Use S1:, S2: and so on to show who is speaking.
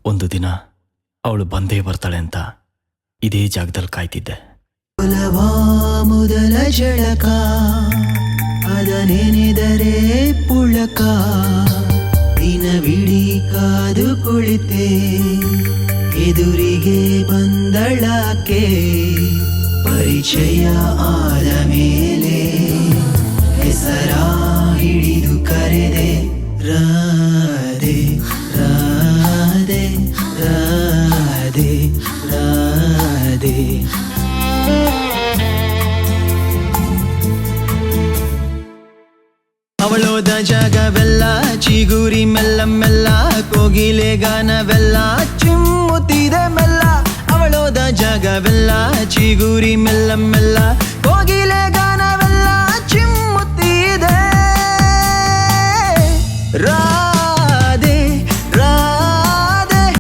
S1: ಒಂದು ದಿನ ಅವಳು ಬಂದೇ ಬರ್ತಾಳೆ ಅಂತ ಇದೇ ಜಾಗದಲ್ಲಿ ಕಾಯ್ತಿದ್ದೆ.
S2: ಮೊದಲ ಜಳಕ ಅದ ನೆನೆದರೆ ಪುಳಕ, ದಿನವಿಡೀ ಕಾದು ಕುಳಿತೆ ಎದುರಿಗೆ ಬಂದಳಾಕೆ. ಪರಿಚಯ ಆದ ಮೇಲೆ ಹೆಸರ ಹಿಡಿದು ಕರೆದೆ ರಾಧೆ ರಾಧೆ ರಾಧೆ ರಾಧೆ. ಅವಳೋದ ಜಾಗವೆಲ್ಲ ಚಿಗುರಿ ಮೆಲ್ಲ ಮೆಲ್ಲ, ಕೋಗಿಲೆ ಗಾನವೆಲ್ಲ ಚಿಮ್ಮುತ್ತಿದೆ ಮೆಲ್ಲ. ಅವಳೋದ ಜಾಗವೆಲ್ಲ ಚಿಗುರಿ ಮೆಲ್ಲ ಮೆಲ್ಲ, ಕೋಗಿಲೆ ಗಾನವೆಲ್ಲ